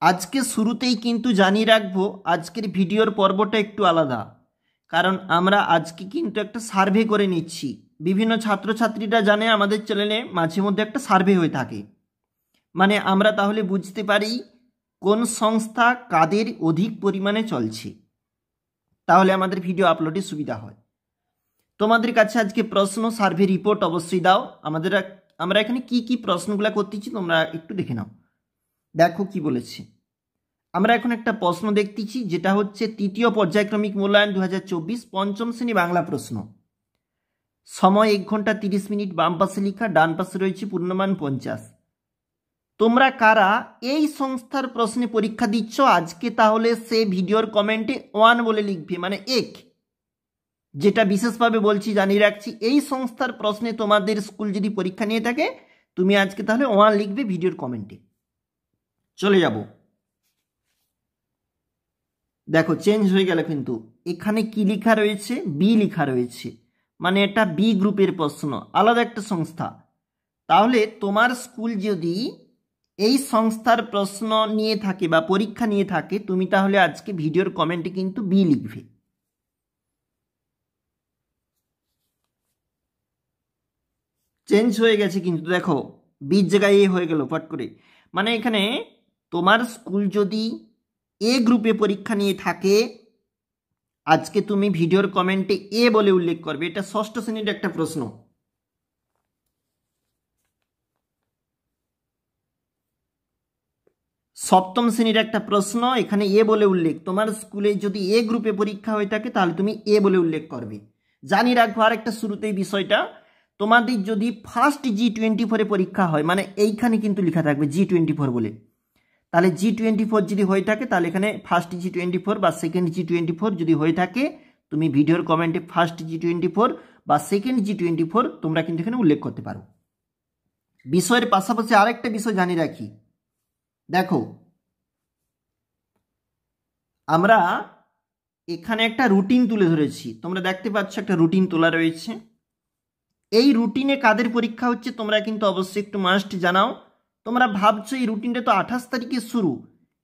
আজকে শুরুতেই কিন্তু জানিয়ে রাখবো আজকের ভিডিওর পর্বটা একটু আলাদা, কারণ আমরা আজকে কিন্তু একটা সার্ভে করে নিচ্ছি। বিভিন্ন ছাত্রছাত্রীরা জানে আমাদের চ্যানেলে মাঝে মধ্যে একটা সার্ভে হয়ে থাকে, মানে আমরা তাহলে বুঝতে পারি কোন সংস্থা কাদের অধিক পরিমাণে চলছে, তাহলে আমাদের ভিডিও আপলোডে সুবিধা হয়। তোমাদের কাছে আজকে প্রশ্ন সার্ভে রিপোর্ট অবশ্যই দাও। আমরা এখানে কি কি প্রশ্নগুলো করতেছি তোমরা একটু দেখে নাও। দেখো কি বলেছে। আমরা এখন একটা প্রশ্ন দেখতেছি, যেটা হচ্ছে তৃতীয় পর্যায়ক্রমিক মূল্যায়ন 2024 পঞ্চম শ্রেণী বাংলা প্রশ্ন। সময় 1 ঘন্টা 30 মিনিট, বাম পাশে লেখা, ডান পাশে রয়েছে পূর্ণমান 50। তোমরা কারা এই সংস্থার প্রশ্নে পরীক্ষা দিচ্ছ আজকে, তাহলে সে ভিডিওর কমেন্টে 1 বলে লিখবে, মানে 1। যেটা বিশেষভাবে বলছি, জানিয়ে রাখছি, এই সংস্থার প্রশ্নে তোমাদের স্কুল যদি পরীক্ষা নিয়ে থাকে তুমি আজকে তাহলে 1 লিখবে ভিডিওর কমেন্টে। চলে যাব। দেখো চেঞ্জ হয়ে গেল, কিন্তু এখানে কি লেখা রয়েছে, বি লেখা রয়েছে, মানে এটা বি গ্রুপের প্রশ্ন, আলাদা একটা সংস্থা। তাহলে তোমার স্কুল যদি এই সংস্থার প্রশ্ন নিয়ে থাকে বা পরীক্ষা নিয়ে থাকে, তুমি তাহলে আজকে ভিডিওর কমেন্টে কিন্তু বি লিখবে। চেঞ্জ হয়ে গেছে কিন্তু, দেখো বির জায়গায় এ হয়ে গেল ফট করে। মানে এখানে তোমার স্কুল যদি এ গ্রুপে পরীক্ষা নিয়ে থাকে আজকে তুমি ভিডিওর কমেন্টে এ বলে উল্লেখ করবে। এটা ষষ্ঠ শ্রেণীর একটা প্রশ্ন। সপ্তম শ্রেণীর একটা প্রশ্ন, এখানে এ বলে উল্লেখ। তোমার স্কুলে যদি এ গ্রুপে পরীক্ষা হয়ে থাকে তাহলে তুমি এ বলে উল্লেখ করবে। জানিয়ে রাখবো আরেকটা শুরুতেই বিষয়টা, তোমাদের যদি ফার্স্ট G24 পরীক্ষা হয়, মানে এইখানে কিন্তু লেখা থাকবে G24 বলে, তাহলে G24 যদি হয়ে থাকে তাহলে এখানে ফার্স্ট G24 বা সেকেন্ড G24 যদি হয়ে থাকে, তুমি ভিডিওর কমেন্টে ফার্স্ট G24 বা সেকেন্ড G24 তোমরা কিন্তু এখানে উল্লেখ করতে পারো। বিষয়ের পাশাপাশি আরেকটা বিষয় জানিয়ে রাখি। দেখো আমরা এখানে একটা রুটিন তুলে ধরেছি, তোমরা দেখতে পাচ্ছ একটা রুটিন তোলা রয়েছে। এই রুটিনে কাদের পরীক্ষা হচ্ছে তোমরা কিন্তু অবশ্যই একটু মাস্ট জানাও। তোমরা ভাবছো এই রুটিনটা তো 28 তারিখে শুরু,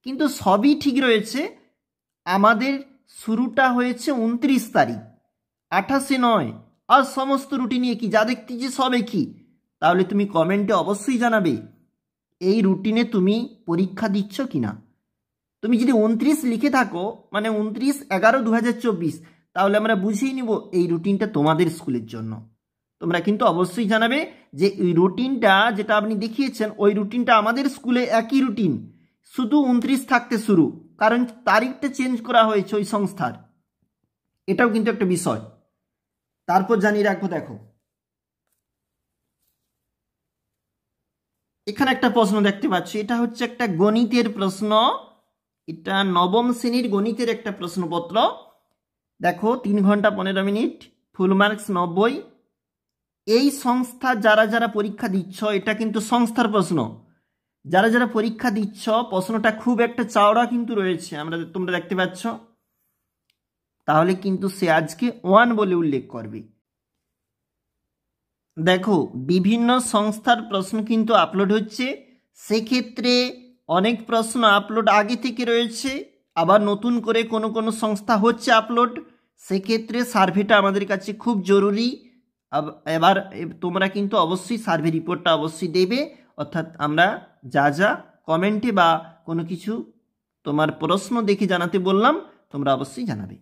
কিন্তু সবই ঠিক রয়েছে। আমাদের শুরুটা হয়েছে 29 তারিখ, 28-এ নয়। আর সমস্ত রুটিন একই, যা দেখতেছি সব একই। তাহলে তুমি কমেন্টে অবশ্যই জানাবে এই রুটিনে তুমি পরীক্ষা দিচ্ছ কিনা। তুমি যদি 29 লিখে থাকো, মানে 29/11/2024, তাহলে আমরা বুঝিয়ে নিব এই রুটিনটা তোমাদের স্কুলের জন্য। তোমরা কিন্তু অবশ্যই জানাবে যে ওই রুটিনটা যেটা আপনি দেখিয়েছেন ওই রুটিনটা আমাদের স্কুলে একই রুটিন, শুধু 29 থাকতে শুরু, কারণ তারিখটা চেঞ্জ করা হয়েছে ওই সংস্থার। এটাও কিন্তু একটা বিষয়। তারপর জানিয়ে রাখবো, দেখো এখানে একটা প্রশ্ন দেখতে পাচ্ছি, এটা হচ্ছে একটা গণিতের প্রশ্ন। এটা নবম শ্রেণীর গণিতের একটা প্রশ্নপত্র। দেখো 3 ঘন্টা 15 মিনিট, ফুল মার্কস 90। এই সংস্থা যারা যারা পরীক্ষা দিচ্ছ, এটা কিন্তু সংস্থার প্রশ্ন, যারা যারা পরীক্ষা দিচ্ছ প্রশ্নটা খুব একটা চওড়া কিন্তু রয়েছে, তোমরা দেখতে পাচ্ছ। তাহলে কিন্তু সে আজকে 1 বলে উল্লেখ করবে। দেখো বিভিন্ন সংস্থার প্রশ্ন কিন্তু আপলোড হচ্ছে, সেক্ষেত্রে অনেক প্রশ্ন আপলোড আগে থেকে রয়েছে, আবার নতুন করে কোনো কোনো সংস্থা হচ্ছে আপলোড। সেক্ষেত্রে সার্ভেটা আমাদের কাছে খুব জরুরি। এবার তোমরা কিন্তু অবশ্যই সার্ভে রিপোর্টটা অবশ্যই দেবে, অর্থাৎ আমরা যা যা কমেন্টে বা কোনো কিছু তোমার প্রশ্ন দেখে জানাতে বললাম তোমরা অবশ্যই জানাবে।